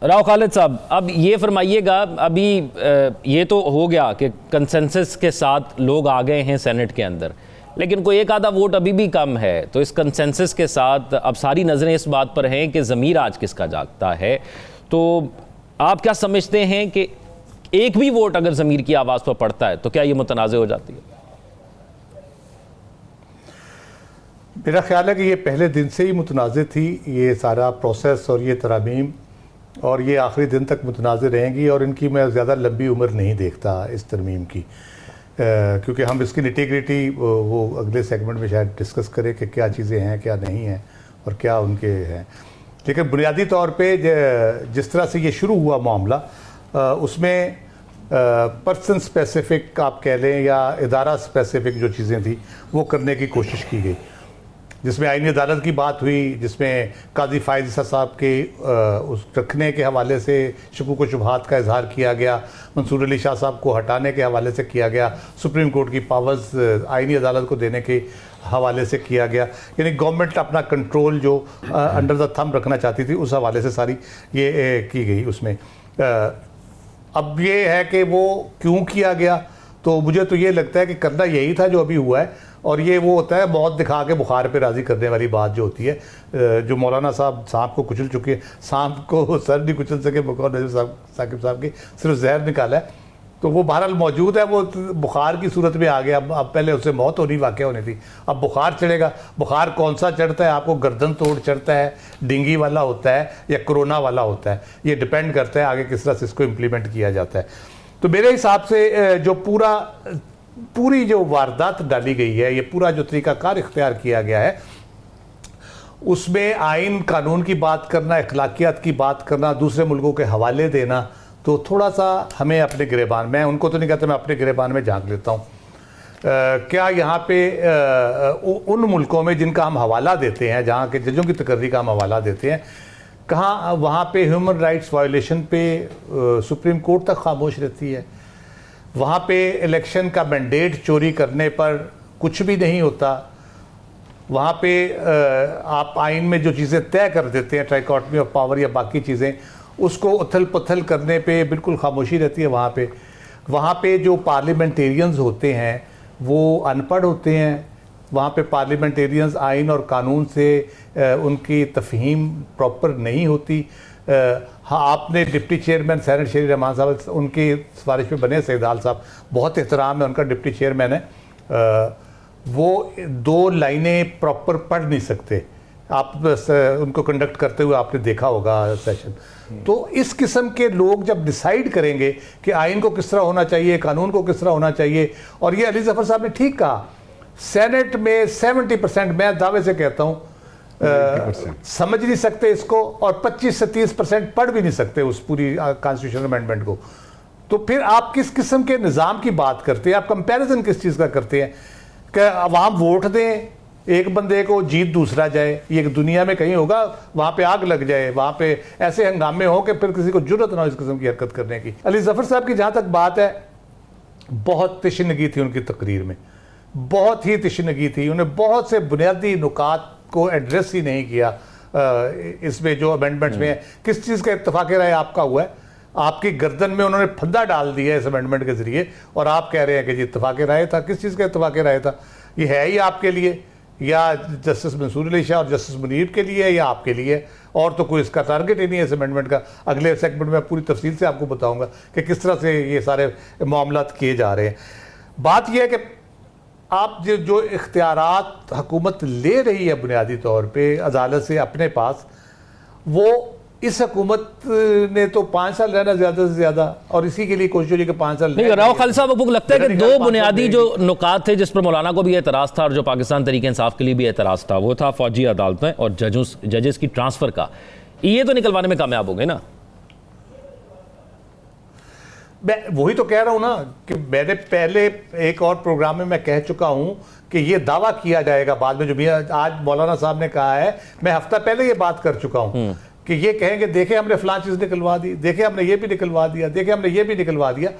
राव खालिद साहब, अब ये फरमाइएगा, अभी ये तो हो गया कि कंसेंसस के साथ लोग आ गए हैं सेनेट के अंदर, लेकिन कोई एक आधा वोट अभी भी कम है। तो इस कंसेंसस के साथ अब सारी नज़रें इस बात पर हैं कि ज़मीर आज किसका जागता है। तो आप क्या समझते हैं कि एक भी वोट अगर ज़मीर की आवाज़ पर पड़ता है तो क्या ये मुतनाज़ हो जाती है? मेरा ख्याल है कि ये पहले दिन से ही मुतनाज़ थी, ये सारा प्रोसेस और ये तरमीम, और ये आखिरी दिन तक मुतनाज़ रहेंगी। और इनकी मैं ज़्यादा लंबी उम्र नहीं देखता इस तरमीम की, क्योंकि हम इसकी निटी-ग्रिटी वो अगले सेगमेंट में शायद डिस्कस करें कि क्या चीज़ें हैं, क्या नहीं हैं और क्या उनके हैं। लेकिन बुनियादी तौर पे जिस तरह से ये शुरू हुआ मामला, उसमें पर्सन स्पेसिफ़िक आप कह लें या इदारा स्पेसिफ़िक जो चीज़ें थी वो करने की कोशिश की गई, जिसमें आईनी अदालत की बात हुई, जिसमें काजी फायज़ ईसा साहब के उस रखने के हवाले से शुकूक व शुबहात का इजहार किया गया, मंसूर अली शाह साहब को हटाने के हवाले से किया गया, सुप्रीम कोर्ट की पावर्स आईनी अदालत को देने के हवाले से किया गया। यानी गवर्नमेंट अपना कंट्रोल जो अंडर द थंब रखना चाहती थी उस हवाले से सारी ये की गई उसमें। अब ये है कि वो क्यों किया गया, तो मुझे तो ये लगता है कि करना यही था जो अभी हुआ है। और ये वो होता है मौत दिखा के बुखार पे राज़ी करने वाली बात जो होती है, जो मौलाना साहब सांप को कुचल चुके, सांप को सर नहीं कुचल सके, बकौल नज़ीर साकिब साहब की सिर्फ जहर निकाला है, तो वो बहरहाल मौजूद है, वो बुखार की सूरत में आ गया। अब पहले उससे मौत होनी वाक़ होनी थी, अब बुखार चढ़ेगा। बुखार कौन सा चढ़ता है, आपको गर्दन तोड़ चढ़ता है, डेंगू वाला होता है या कोरोना वाला होता है, ये डिपेंड करता है आगे किस तरह से इसको इम्प्लीमेंट किया जाता है। तो मेरे हिसाब से जो पूरी जो वारदात डाली गई है, ये पूरा जो तरीक़ाकार इख्तियार किया गया है, उसमें आइन कानून की बात करना, अखलाकियात की बात करना, दूसरे मुल्कों के हवाले देना, तो थोड़ा सा हमें अपने गिरेबान, मैं उनको तो नहीं कहता, मैं अपने गिरेबान में झांक लेता हूँ। क्या यहाँ पे उन मुल्कों में जिनका हम हवाला देते हैं, जहाँ के जजों की तकर्री का हम हवाला देते हैं, कहाँ वहाँ पे ह्यूमन राइट्स वायलेशन पे सुप्रीम कोर्ट तक खामोश रहती है। वहाँ पे इलेक्शन का मैंडेट चोरी करने पर कुछ भी नहीं होता। वहाँ पे आप आइन में जो चीज़ें तय कर देते हैं, ट्राइकॉटमी ऑफ पावर या बाकी चीज़ें, उसको उथल पुथल करने पे बिल्कुल खामोशी रहती है। वहाँ पे जो पार्लियामेंटेरियंस होते हैं वो अनपढ़ होते हैं। वहाँ पे पार्लियामेंटेरियंस आइन और कानून से उनकी तफहीम प्रॉपर नहीं होती। हाँ, आपने डिप्टी चेयरमैन सेनेट शेरी रहमान साहब, उनकी सिफारिश पे बने सईदाल साहब, बहुत एहतराम है उनका, डिप्टी चेयरमैन है, वो 2 लाइनें प्रॉपर पढ़ नहीं सकते। आप उनको कंडक्ट करते हुए आपने देखा होगा सेशन। तो इस किस्म के लोग जब डिसाइड करेंगे कि आइन को किस तरह होना चाहिए, कानून को किस तरह होना चाहिए, और ये अली जफर साहब ने ठीक कहा, सेनेट में 70%, मैं दावे से कहता हूँ, समझ नहीं सकते इसको, और 25 से 30% पढ़ भी नहीं सकते उस पूरी कॉन्स्टिट्यूशनल अमेंडमेंट को। तो फिर आप किस किस्म के निज़ाम की बात करते हैं, आप कंपैरिजन किस चीज़ का करते हैं कि अवाम वोट दें एक बंदे को, जीत दूसरा जाए। ये दुनिया में कहीं होगा वहाँ पे आग लग जाए, वहाँ पे ऐसे हंगामे हो कि फिर किसी को जुर्रत ना हो इस किस्म की हरकत करने की। अली जफर साहब की जहाँ तक बात है, बहुत तशनगी थी उनकी तकरीर में, बहुत ही तशनगी थी। उन्हें बहुत से बुनियादी नुकात को एड्रेस ही नहीं किया। इसमें जो अमेंडमेंट्स में किस चीज़ का इत्तफाक राय आपका हुआ है, आपकी गर्दन में उन्होंने फंदा डाल दिया इस अमेंडमेंट के जरिए, और आप कह रहे हैं कि जी इत्तफाक राय था। किस चीज़ का इत्तफाक राय था? ये है ही आपके लिए, या जस्टिस मंसूर अली शाह और जस्टिस मुनीर के लिए, या आपके लिए? और तो कोई इसका टारगेट ही नहीं है इस अमेंडमेंट का। अगले सेगमेंट में पूरी तफसील से आपको बताऊंगा कि किस तरह से ये सारे मामलात किए जा रहे हैं। बात यह है कि आप जो इख्तियारात हुकूमत ले रही है बुनियादी तौर पे अदालत से अपने पास, वो इस हुकूमत ने तो 5 साल रहना ज़्यादा से ज़्यादा, और इसी के लिए कोशिश हो रही है कि 5 साल नहीं। राव खालिद साहब, आपको लगता है कि 2 बुनियादी जो नुकात थे जिस पर मौलाना को भी एतराज़ था और जो पाकिस्तान तरीके इंसाफ के लिए भी एतराज़ था, वो था फौजी अदालतें और जजेस की ट्रांसफ़र का, ये तो निकलवाने में कामयाब हो गए ना? मैं वही तो कह रहा हूं ना कि मैंने पहले एक और प्रोग्राम में मैं कह चुका हूं कि ये दावा किया जाएगा बाद में, जो भी आज मौलाना साहब ने कहा है, मैं हफ्ता पहले ये बात कर चुका हूं कि ये कहेंगे देखे हमने फलां चीज़ निकलवा दी, देखे हमने ये भी निकलवा दिया, देखे हमने ये भी निकलवा दिया।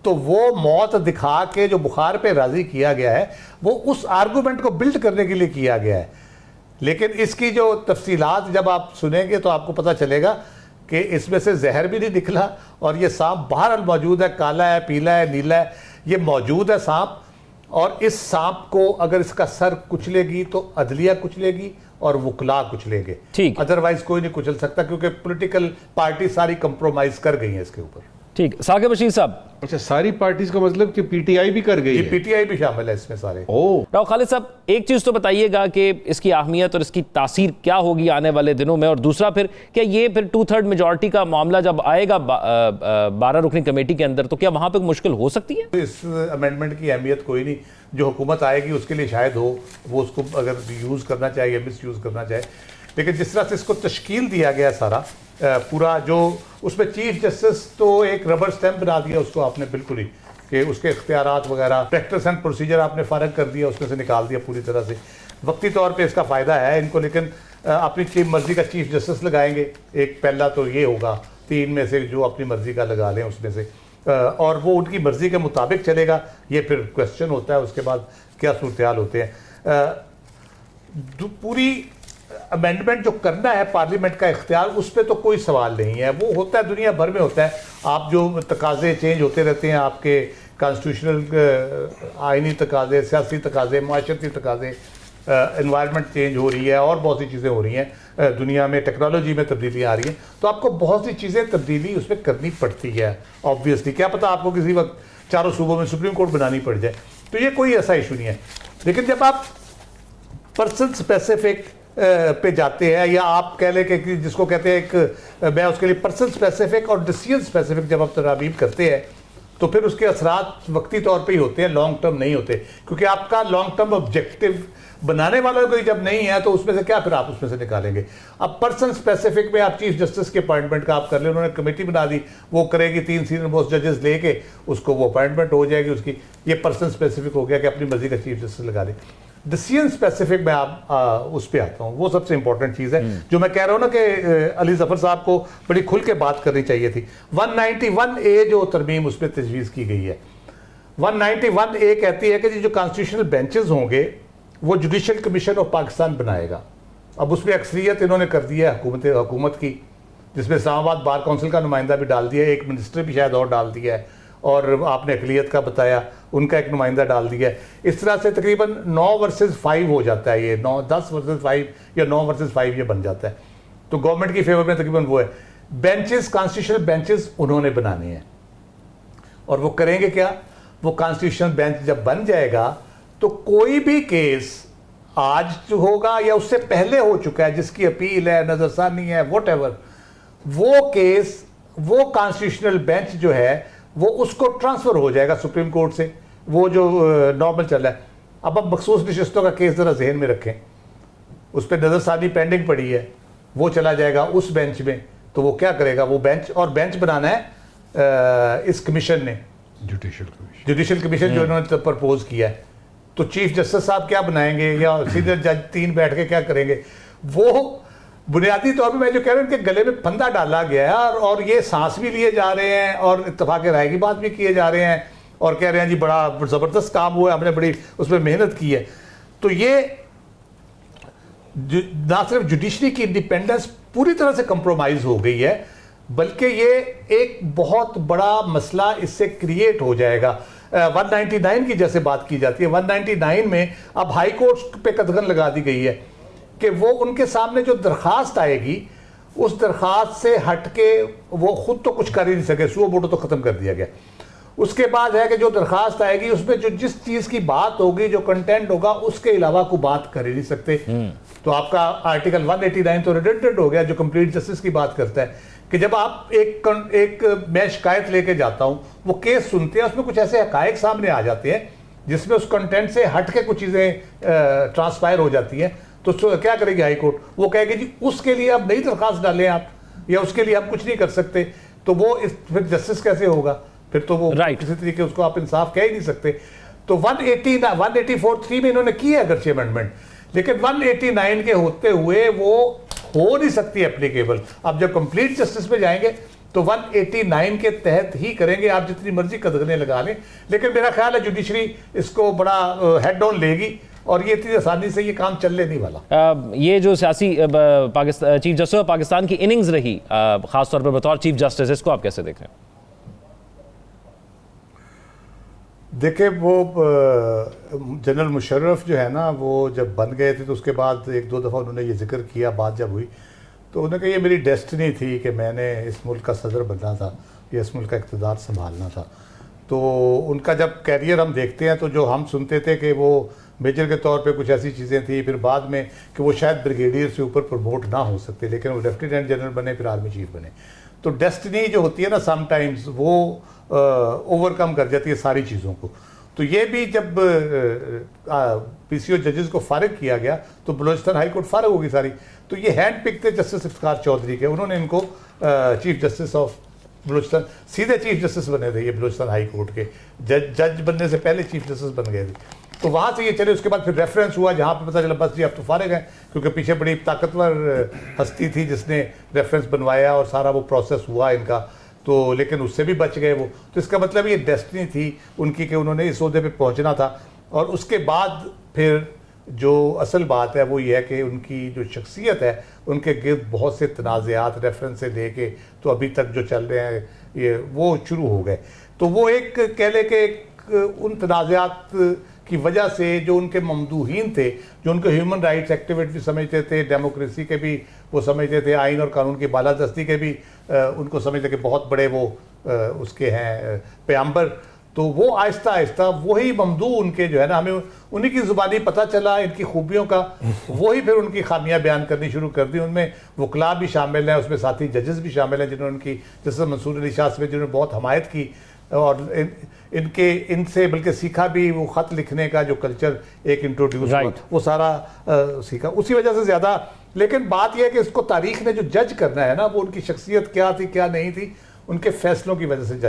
तो वो मौत दिखा के जो बुखार पे राजी किया गया है, वो उस आर्गूमेंट को बिल्ड करने के लिए किया गया है। लेकिन इसकी जो तफसीलात जब आप सुनेंगे तो आपको पता चलेगा कि इसमें से जहर भी नहीं निकला और ये सांप बाहर मौजूद है, काला है, पीला है, नीला है, ये मौजूद है सांप। और इस सांप को अगर इसका सर कुचलेगी तो अदलिया कुचलेगी और वकला कुचलेंगे, ठीक, अदरवाइज कोई नहीं कुचल सकता, क्योंकि पॉलिटिकल पार्टी सारी कंप्रोमाइज कर गई है इसके ऊपर। ठीक, साकिब बशीर साहब। अच्छा, सारी पार्टीज का मतलब कि पीटीआई भी कर गई है? पीटीआई भी शामिल है इसमें सारे। डॉक्टर खालिद साहब, एक चीज तो बताइएगा कि इसकी अहमियत और इसकी तासीर क्या होगी आने वाले दिनों में, और दूसरा फिर क्या ये फिर 2/3 मेजॉरिटी का मामला जब आएगा 12 रुकनी कमेटी के अंदर, तो क्या वहां पर मुश्किल हो सकती है? इस अमेंडमेंट की अहमियत कोई नहीं, जो हुकूमत आएगी उसके लिए शायद हो, वो उसको अगर यूज़ करना चाहे या मिस यूज़ करना चाहे। लेकिन जिस तरह से इसको तश्कील दिया गया सारा पूरा, जो उसमें चीफ जस्टिस तो एक रबर स्टैम्प बना दिया उसको आपने बिल्कुल ही, कि उसके इख्तियारात वगैरह प्रैक्टिस एंड प्रोसीजर आपने फ़ारग कर दिया, उसमें से निकाल दिया पूरी तरह से। वक्ती तौर पे इसका फ़ायदा है इनको, लेकिन अपनी मर्ज़ी का चीफ जस्टिस लगाएंगे। एक पहला तो ये होगा, 3 में से जो अपनी मर्ज़ी का लगा लें उसमें से, और वो उनकी मर्ज़ी के मुताबिक चलेगा। ये फिर क्वेश्चन होता है उसके बाद क्या सूरत होते हैं। पूरी अमेंडमेंट जो करना है पार्लियामेंट का इख्तियार, उस पर तो कोई सवाल नहीं है, वो होता है, दुनिया भर में होता है। आप जो तकाजे चेंज होते रहते हैं, आपके कॉन्स्टिट्यूशनल आइनी तकाजे, सियासी तकाजे, माशरती तकाजे, एनवायरनमेंट चेंज हो रही है और बहुत सी चीज़ें हो रही हैं दुनिया में, टेक्नोलॉजी में तब्दीलियाँ आ रही हैं, तो आपको बहुत सी चीज़ें तब्दीली उसमें करनी पड़ती है ऑब्वियसली। क्या पता आपको किसी वक्त चारों सूबों में सुप्रीम कोर्ट बनानी पड़ जाए, तो ये कोई ऐसा इशू नहीं है। लेकिन जब आप पर्सन स्पेसिफिक पे जाते हैं, या आप कह लें कि जिसको कहते हैं एक, मैं उसके लिए पर्सन स्पेसिफिक और डिसीजन स्पेसिफिक जब आप तरामीम करते हैं, तो फिर उसके असरात वक्ती तौर पे ही होते हैं, लॉन्ग टर्म नहीं होते, क्योंकि आपका लॉन्ग टर्म ऑब्जेक्टिव बनाने वालों को जब नहीं है तो उसमें से क्या फिर आप उसमें से निकालेंगे। अब पर्सन स्पेसिफिक में आप चीफ जस्टिस के अपॉइंटमेंट का आप कर ले, उन्होंने कमेटी बना दी, वो करेगी, 3 सीनियर मोस्ट जजेस लेके उसको वो अपॉइंटमेंट हो जाएगी उसकी। ये पर्सन स्पेसिफिक हो गया कि अपनी मर्जी का चीफ जस्टिस लगा ले। डिसीजन स्पेसिफिक में आप उस पर आता हूँ, वो सबसे इंपॉर्टेंट चीज़ है जो मैं कह रहा हूँ ना कि अली जफर साहब को बड़ी खुल के बात करनी चाहिए थी। 191A जो तरमीम उसमें तजवीज़ की गई है, 191A कहती है कि जो कॉन्स्टिट्यूशनल बेंचेस होंगे वो जुडिशल कमीशन ऑफ पाकिस्तान बनाएगा। अब उसमें अक्सरियत इन्होंने कर दी है हुकूमत की, जिसमें इस्लामाबाद बार काउंसिल का नुमाइंदा भी डाल दिया है, एक मिनिस्टर भी शायद और डाल दिया है, और आपने अकलियत का बताया उनका एक नुमाइंदा डाल दिया है। इस तरह से तकरीबन 9 वर्सेस 5 हो जाता है, ये 10 वर्सेस 5 या 9 वर्सेस 5 ये बन जाता है। तो गवर्नमेंट की फेवर में तकरीबन वो है। बेंचेस, कॉन्स्टिट्यूशनल बेंचेस उन्होंने बनाने हैं, और वो करेंगे क्या, वो कॉन्स्टिट्यूशनल बेंच जब बन जाएगा तो कोई भी केस आज होगा या उससे पहले हो चुका है, जिसकी अपील है, नजरसानी है, व्हाटएवर, वो केस, वो कॉन्स्टिट्यूशनल बेंच जो है वो उसको ट्रांसफर हो जाएगा सुप्रीम कोर्ट से, वो जो नॉर्मल चल रहा है। अब हम मखसूस नशिस्तों का केस जरा जहन में रखें, उस पर नजरसानी पेंडिंग पड़ी है, वो चला जाएगा उस बेंच में, तो वो क्या करेगा, वो बेंच, और बेंच बनाना है इस कमीशन ने, जुडिशल कमीशन जो इन्होंने प्रपोज किया है। तो चीफ जस्टिस साहब क्या बनाएंगे, या सीनियर जज 3 बैठ के क्या करेंगे? वो बुनियादी तौर पे मैं जो कह रहा हूँ कि गले में फंदा डाला गया है, और ये सांस भी लिए जा रहे हैं और इत्तफाक राय की बात भी किए जा रहे हैं, और कह रहे हैं जी बड़ा ज़बरदस्त काम हुआ है, हमने बड़ी उसमें मेहनत की है। तो ये ना सिर्फ जुडिशरी की इंडिपेंडेंस पूरी तरह से कंप्रोमाइज हो गई है, बल्कि ये एक बहुत बड़ा मसला इससे क्रिएट हो जाएगा। 199 की जैसे बात की जाती है, 199 में अब हाई कोर्ट पे कदगन लगा दी गई है कि वो उनके सामने जो दरखास्त आएगी, उस दरखास्त से हट के वो खुद तो कुछ कर ही नहीं सके, सुओ मोटो तो ख़त्म कर दिया गया। उसके बाद है कि जो दरखास्त आएगी उसमें जो जिस चीज़ की बात होगी, जो कंटेंट होगा, उसके अलावा कोई बात कर ही नहीं सकते। तो आपका आर्टिकल 189 तो रिडंडेंट हो गया, जो कंप्लीट जस्टिस की बात करता है कि जब आप एक मैं शिकायत लेके जाता हूँ, वो केस सुनते हैं, उसमें कुछ ऐसे हकायक सामने आ जाते हैं जिसमें उस कंटेंट से हट के कुछ चीज़ें ट्रांसपायर हो जाती हैं, तो क्या करेगी हाई कोर्ट? वो कहेगी जी उसके लिए अब नई दरखास्त डालें आप, या उसके लिए हम कुछ नहीं कर सकते। तो वो फिर जस्टिस कैसे होगा? फिर तो वो किसी तरीके उसको आप इंसाफ कह ही नहीं सकते। तो 184(3) में इन्होंने की है अगरचे अमेंडमेंट, लेकिन 189 के होते हुए वो हो नहीं सकती एप्लीकेबल। अब जब कंप्लीट जस्टिस में जाएंगे तो 189 के तहत ही करेंगे, आप जितनी मर्जी कदगने लगा लें। लेकिन मेरा ख्याल है जुडिशरी इसको बड़ा हेड ऑन लेगी और ये इतनी आसानी से ये काम चलने नहीं वाला। ये जो सियासी Pakistan chief justice of Pakistan की इनिंग्स रही खासतौर पर बतौर चीफ जस्टिस, इसको आप कैसे देख रहे हैं? देखिए वो जनरल मुशर्रफ जो है ना, वो जब बन गए थे तो उसके बाद एक दो दफ़ा उन्होंने ये जिक्र किया, बात जब हुई तो उन्होंने कहा ये मेरी डेस्टिनी थी कि मैंने इस मुल्क का सदर बनना था या इस मुल्क का इक़्तिदार संभालना था। तो उनका जब कैरियर हम देखते हैं तो जो हम सुनते थे कि वो मेजर के तौर पे कुछ ऐसी चीज़ें थी, फिर बाद में कि वो शायद ब्रिगेडियर से ऊपर प्रमोट ना हो सकते, लेकिन वो लेफ्टिनेंट जनरल बने, फिर आर्मी चीफ बने। तो डेस्टिनी जो होती है ना समटाइम्स वो ओवरकम कर जाती है सारी चीज़ों को। तो ये भी जब PCO जजेस को फारिग किया गया तो बलूचिस्तान हाई कोर्ट फारिग होगी सारी। तो ये हैंड पिक थे जस्टिस इफ्तिखार चौधरी के, उन्होंने इनको चीफ जस्टिस ऑफ बलूचिस्तान, सीधे चीफ जस्टिस बने थे ये बलूचिस्तान हाई कोर्ट के, जज बनने से पहले चीफ जस्टिस बन गए थे। तो वहाँ से ये चले, उसके बाद फिर रेफरेंस हुआ जहाँ पे पता चला बस जी अब तो फारिग हैं, क्योंकि पीछे बड़ी ताकतवर हस्ती थी जिसने रेफरेंस बनवाया और सारा वो प्रोसेस हुआ इनका। तो लेकिन उससे भी बच गए वो। तो इसका मतलब ये डेस्टिनी थी उनकी कि उन्होंने इस ओहदे पे पहुंचना था। और उसके बाद फिर जो असल बात है वो ये है कि उनकी जो शख्सियत है, उनके गिर्द बहुत से तनाज़ात रेफरेंस से लेके तो अभी तक जो चल रहे हैं ये वो शुरू हो गए। तो वो एक कह ले कि उन तनाज़ात की वजह से जो उनके ममदूहीन थे, जो उनको ह्यूमन राइट्स एक्टिविस्ट भी समझते थे, डेमोक्रेसी के भी वो समझते थे, आइन और कानून की बालादस्ती के भी उनको समझते कि बहुत बड़े वो उसके हैं पैगंबर। तो वो आहिस्ता आहिस्ता वही ममदू उनके जो है ना, हमें उन्हीं की ज़ुबानी पता चला इनकी खूबियों का, वही फिर उनकी खामियां बयान करनी शुरू कर दी। उनमें वकला भी शामिल हैं, उसमें साथी जजेस भी शामिल हैं जिन्होंने उनकी, जैसे मंसूर अली शाह साहब जिन्होंने बहुत हमायत की और इनसे बल्कि सीखा भी, वो ख़त लिखने का जो कल्चर एक इंट्रोड्यूस हुआ वो सारा सीखा उसी वजह से ज़्यादा। लेकिन बात यह है कि इसको तारीख ने जो जज करना है ना, वो उनकी शख्सियत क्या थी क्या नहीं थी, उनके फैसलों की वजह से जज